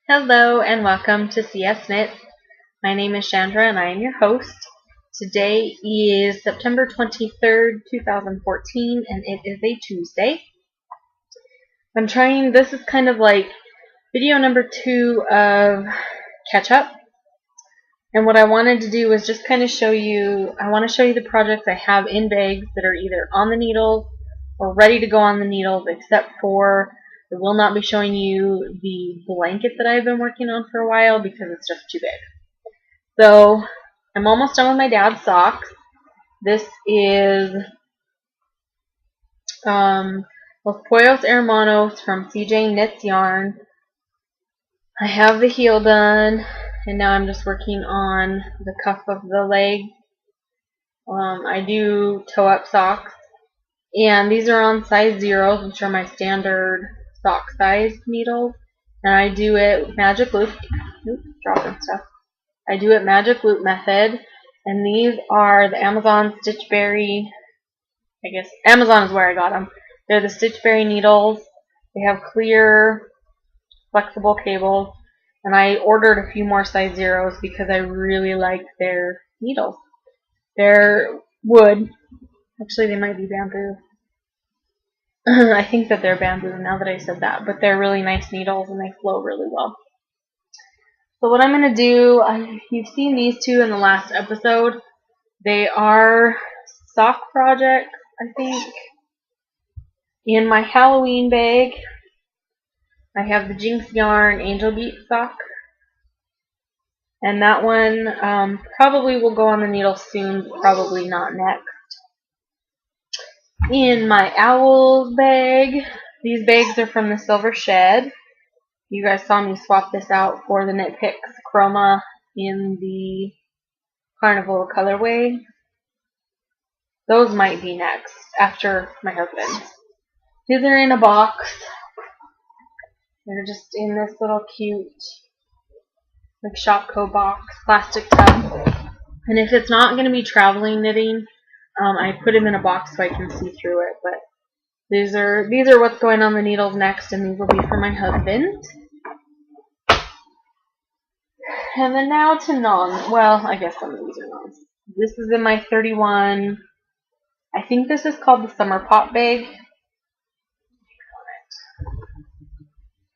Hello and welcome to CS Knits. My name is Chandra and I am your host. Today is September 23rd, 2014 and it is a Tuesday. This is kind of like video number 2 of catch up. And what I wanted to do was just kind of show you the projects I have in bags that are either on the needles or ready to go on the needles, except for I will not be showing you the blanket that I've been working on for a while because it's just too big. So I'm almost done with my dad's socks. This is Los Pollos Hermanos from CJ Knits Yarn. I have the heel done, and now I'm just working on the cuff of the leg. I do toe-up socks, and these are on size 0s, which are my standard sock size needles, and I do it with Magic Loop. Oops, dropping stuff. I do it Magic Loop method, and these are the Amazon Stitchberry. I guess Amazon is where I got them. They're the Stitchberry needles. They have clear, flexible cables, and I ordered a few more size 0s because I really like their needles. They're wood. Actually, they might be bamboo. I think that they're bamboo now that I said that, but they're really nice needles and they flow really well. So what I'm going to do, you've seen these two in the last episode. They are sock projects, I think. In my Halloween bag, I have the Jinx Yarn Angel Beat sock. And that one probably will go on the needle soon, probably not next. In my Owls bag, these bags are from the Silver Shed. You guys saw me swap this out for the Knit Picks Chroma in the Carnival colorway. Those might be next, after my husband's. These are in a box. They're just in this little cute like Shopko box, plastic tub. And if it's not going to be traveling knitting, I put them in a box so I can see through it. But these are what's going on the needles next, and these will be for my husband. And then now to non. Well, I guess some of these are nons. This is in my 31. I think this is called the Summer Pop bag.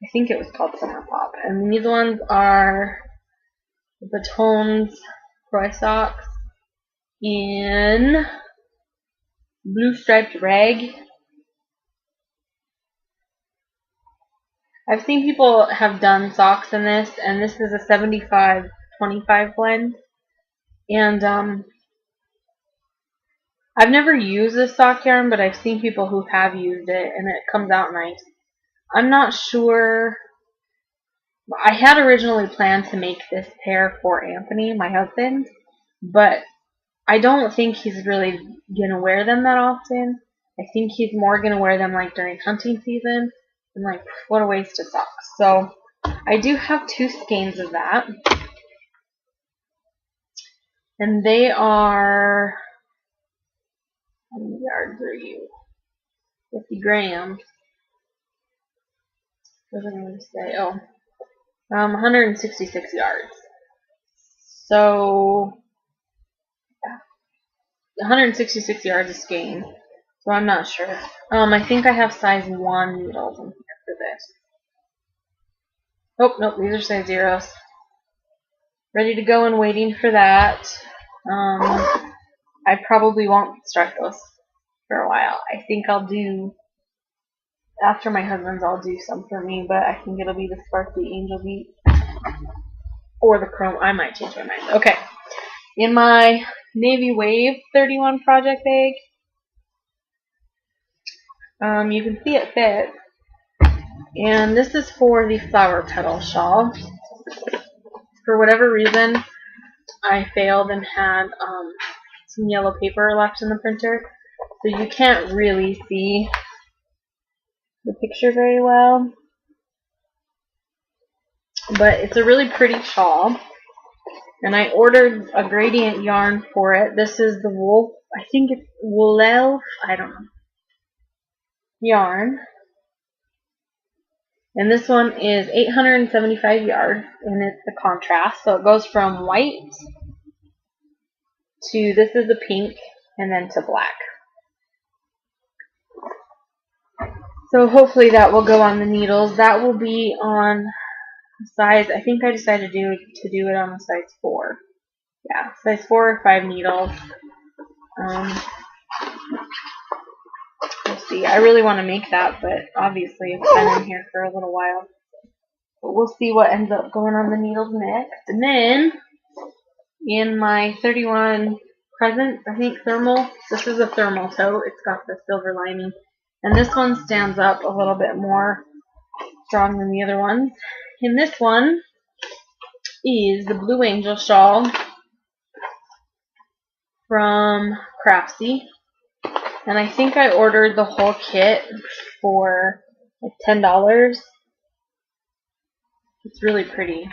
I think it was called Summer Pop. And these ones are the Tones Croy socks in blue striped rag. I've seen people have done socks in this, and this is a 75-25 blend. And I've never used this sock yarn, but I've seen people who have used it, and it comes out nice. I'm not sure. I had originally planned to make this pair for Anthony, my husband, but I don't think he's really going to wear them that often. I think he's more going to wear them like during hunting season. And like, what a waste of socks. So I do have 2 skeins of that. And they are, how many yards are you? 50 grams. What was I going to say? Oh, 166 yards. So 166 yards a skein. So I'm not sure. I think I have size 1 needles in here for this. Oh, nope, these are size 0s. Ready to go and waiting for that. I probably won't start those for a while. I think I'll do, after my husband's, I'll do some for me, but I think it'll be the Sparkly Angel Beat or the Chrome. I might change my mind. Okay. In my Navy Wave 31 project bag, you can see it fits. And this is for the flower petal shawl. For whatever reason, I failed and had some yellow paper left in the printer, so you can't really see the picture very well. But it's a really pretty shawl, and I ordered a gradient yarn for it. This is the wool, I think it's Wool Elf, I don't know, yarn. And this one is 875 yards, and it's the contrast. So it goes from white to, this is a pink, and then to black. So hopefully that will go on the needles. That will be on size, I think I decided to do it on a size 4. Yeah, size 4 or 5 needles. We'll see. I really want to make that, but obviously it's been in here for a little while. But we'll see what ends up going on the needles next. And then, in my 31 Presents, I think thermal, this is a thermal tote. It's got the silver lining. And this one stands up a little bit more strong than the other ones. And this one is the Blue Angel shawl from Craftsy. And I think I ordered the whole kit for like $10. It's really pretty.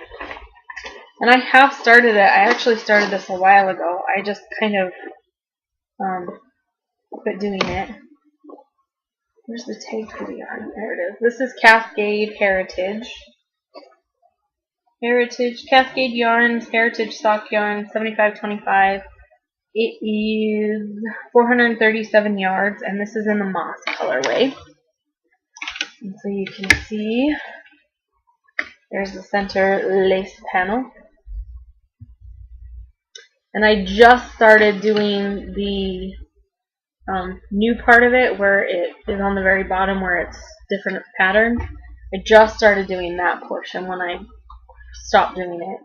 And I have started it. I actually started this a while ago. I just kind of quit doing it. Where's the tag for the yarn? There it is. This is Cascade Heritage. Cascade Yarns, Heritage Sock Yarn, 75.25. It is 437 yards, and this is in the moss colorway. And so you can see there's the center lace panel. And I just started doing the new part of it where it is on the very bottom where it's different patterns. I just started doing that portion when I stopped doing it.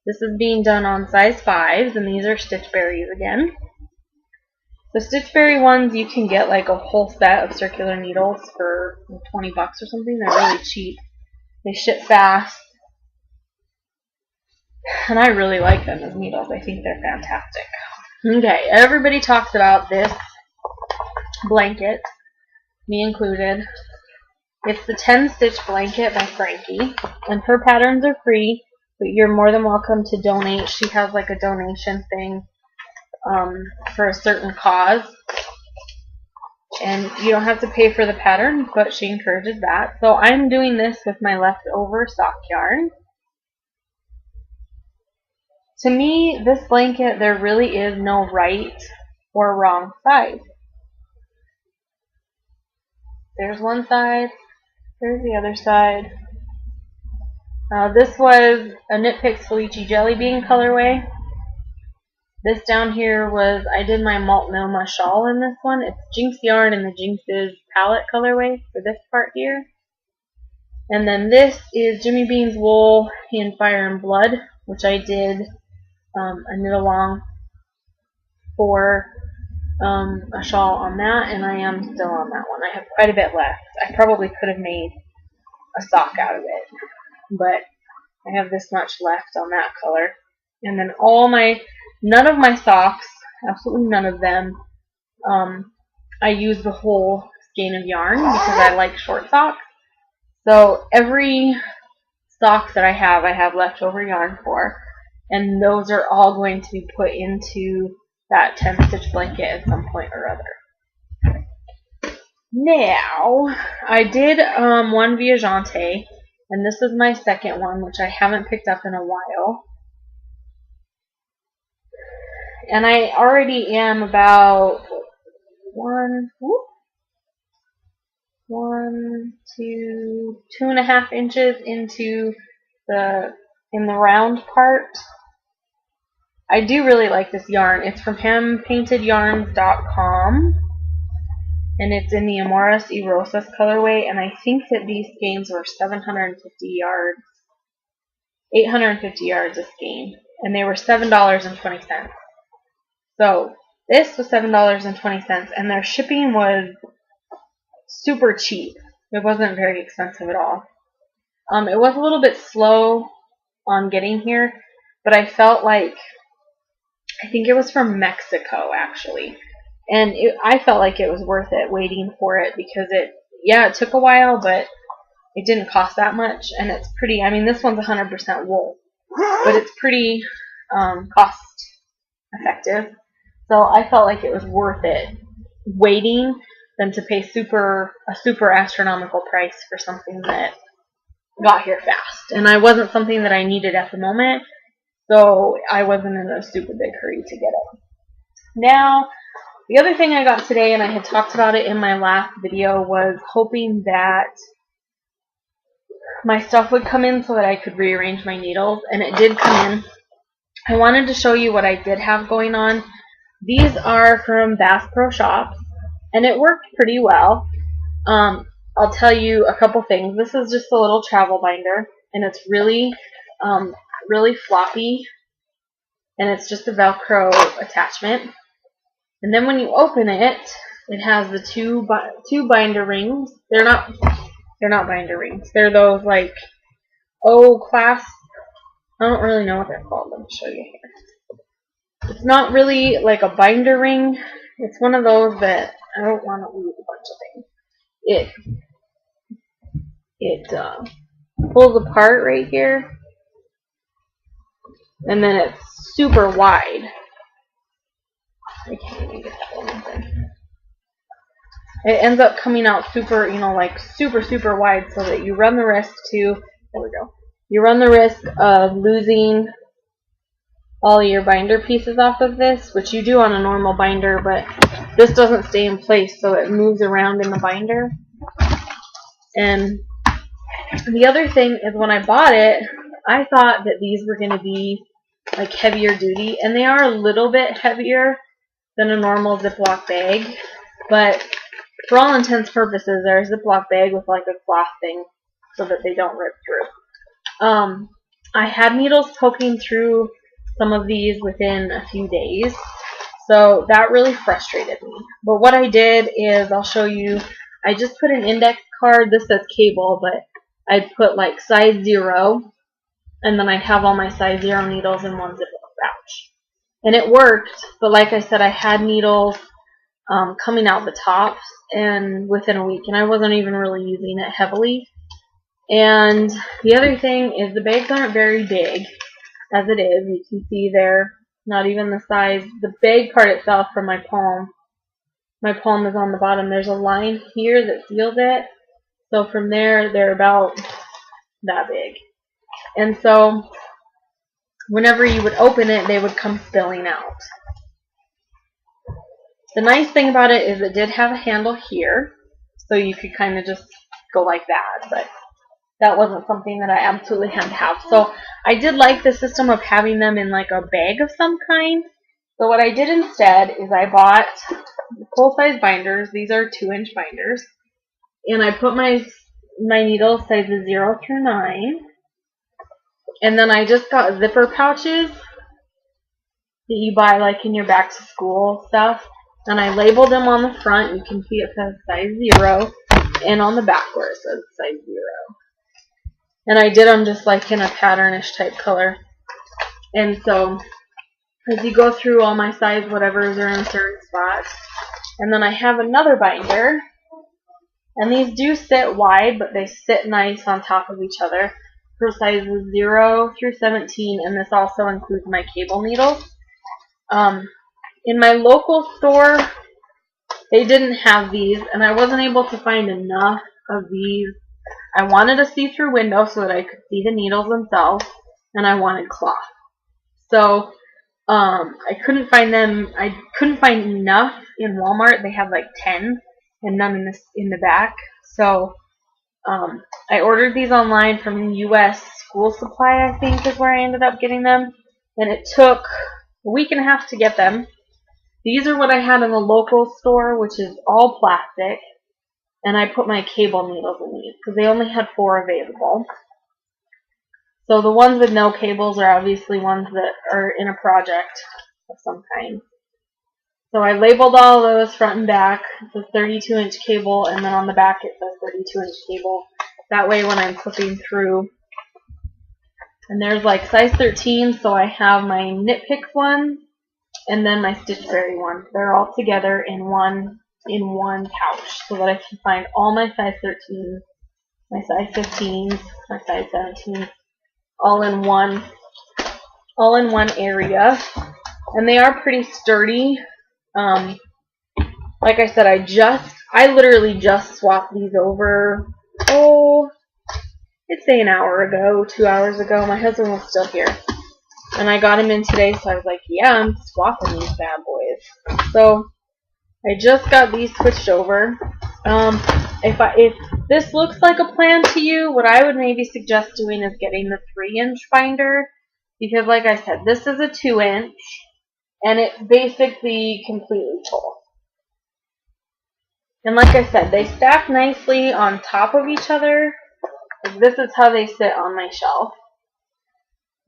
This is being done on size 5s, and these are Stitch Berries again. The Stitch Berry ones, you can get like a whole set of circular needles for $20 or something. They're really cheap. They ship fast. And I really like them as needles. I think they're fantastic. Okay, everybody talks about this blanket, me included. It's the 10 Stitch Blanket by Frankie, and her patterns are free, but you're more than welcome to donate. She has like a donation thing for a certain cause, and you don't have to pay for the pattern, but she encourages that. So I'm doing this with my leftover sock yarn. To me, this blanket, there really is no right or wrong side. There's one side, there's the other side. This was a Knit Picks Felici Jelly Bean colorway. This down here was, I did my Multnomah shawl in this one. It's Jinx yarn in the Jinx's palette colorway for this part here. And then this is Jimmy Bean's wool in Fire and Blood, which I did a knit along for a shawl on that, and I am still on that one. I have quite a bit left. I probably could have made a sock out of it, but I have this much left on that color. And then none of my socks, absolutely none of them, I use the whole skein of yarn because I like short socks. So every sock that I have leftover yarn for, and those are all going to be put into that 10 stitch blanket at some point or other. Now, I did one Viajante, and this is my second one, which I haven't picked up in a while. And I already am about 2.5 inches into in the round part. I do really like this yarn. It's from handpaintedyarns.com, and it's in the Amoras y Rosas colorway, and I think that these skeins were 750 yards, 850 yards a skein, and they were $7.20. So this was $7.20, and their shipping was super cheap. It wasn't very expensive at all. It was a little bit slow on getting here, but I felt like, I think it was from Mexico actually, and I felt like it was worth it waiting for it because it took a while, but it didn't cost that much, and it's pretty. I mean, this one's 100% wool, but it's pretty cost effective. So I felt like it was worth it waiting than to pay a super astronomical price for something that got here fast, and I wasn't something that I needed at the moment, so I wasn't in a super big hurry to get it. Now, the other thing I got today, and I had talked about it in my last video, was hoping that my stuff would come in so that I could rearrange my needles, and it did come in. I wanted to show you what I did have going on. These are from Bass Pro Shops, and it worked pretty well. I'll tell you a couple things. This is just a little travel binder, and it's really, really floppy, and it's just a Velcro attachment. And then when you open it, it has the two binder rings. They're not binder rings. They're those like clasp. I don't really know what they're called. Let me show you here. It's not really like a binder ring. It's one of those that I don't want to lose a bunch of things. It pulls apart right here, and then it's super wide. I can't even get that one open. It ends up coming out super, like super wide, so that you run the risk to, there we go, you run the risk of losing all your binder pieces off of this, which you do on a normal binder, but this doesn't stay in place, so it moves around in the binder. And the other thing is, when I bought it, I thought that these were going to be like heavier duty, and they are a little bit heavier than a normal Ziploc bag, but for all intents and purposes, they're a Ziploc bag with like a cloth thing so that they don't rip through. I had needles poking through some of these within a few days, so that really frustrated me. But what I did is, I'll show you, I just put an index card. This says cable, but I'd put like size 0, and then I'd have all my size 0 needles in one Ziploc pouch. And it worked, but like I said, I had needles coming out the tops and within a week, and I wasn't even really using it heavily. And the other thing is, the bags aren't very big as it is. You can see they're not even the size. The bag part itself from my palm is on the bottom. There's a line here that seals it, so from there they're about that big. And so whenever you would open it, they would come spilling out. The nice thing about it is it did have a handle here, so you could kind of just go like that, but that wasn't something that I absolutely had to have. So I did like the system of having them in like a bag of some kind. So what I did instead is I bought full-size binders. These are 2-inch binders, and I put my needles sizes 0 through 9, and then I just got zipper pouches that you buy like in your back to school stuff. And I labeled them on the front. You can see it says size 0, and on the back where it says size 0. And I did them just like in a patternish type color. And so as you go through, all my size whatevers are in a certain spot. And then I have another binder, and these do sit wide, but they sit nice on top of each other for sizes 0 through 17, and this also includes my cable needles. In my local store, they didn't have these, and I wasn't able to find enough of these. I wanted a see-through window so that I could see the needles themselves, and I wanted cloth. So I couldn't find them. I couldn't find enough in Walmart. They had like 10, and none in the back. So I ordered these online from U.S. School Supply, I think is where I ended up getting them, and it took a week and a half to get them. These are what I had in the local store, which is all plastic, and I put my cable needles in these because they only had 4 available. So the ones with no cables are obviously ones that are in a project of some kind. So I labeled all those front and back. It says 32-inch cable, and then on the back it says 32-inch cable. That way when I'm flipping through, and there's like size 13, so I have my Knit Picks one, and then my Stitch Fairy one. They're all together in one pouch, so that I can find all my size 13s, my size 15s, my size 17s, all in one area. And they are pretty sturdy. Like I said, I literally just swapped these over I'd say an hour ago, 2 hours ago. My husband was still here. And I got him in today, so I was like, yeah, I'm swapping these bad boys. So I just got these switched over. If this looks like a plan to you, what I would maybe suggest doing is getting the 3-inch binder, because like I said, this is a 2-inch, and it basically completely pulls. And like I said, they stack nicely on top of each other. Like this is how they sit on my shelf.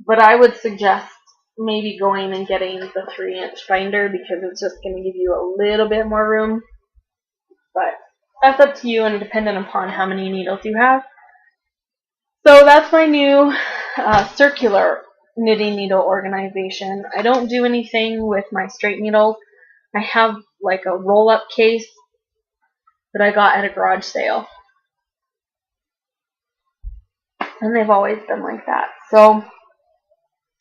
But I would suggest maybe going and getting the 3-inch binder, because it's just going to give you a little bit more room. But that's up to you and dependent upon how many needles you have. So that's my new circular knitting needle organization. I don't do anything with my straight needles. I have like a roll-up case that I got at a garage sale. And they've always been like that. So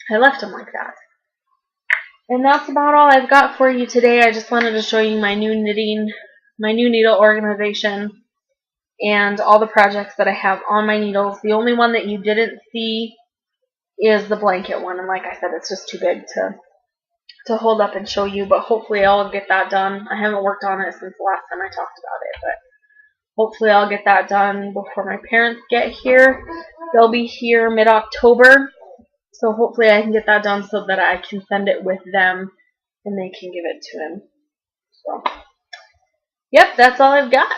I left them like that. And that's about all I've got for you today. I just wanted to show you my new needle organization, and all the projects that I have on my needles. The only one that you didn't see is the blanket one, and like I said, it's just too big to hold up and show you, but hopefully I'll get that done. I haven't worked on it since the last time I talked about it, but hopefully I'll get that done before my parents get here. They'll be here mid-October. So hopefully I can get that done so that I can send it with them and they can give it to him. So, yep, that's all I've got.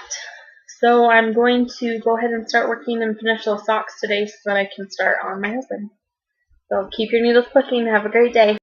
So I'm going to go ahead and start working and finish those socks today so that I can start on my husband. So keep your needles clicking. Have a great day.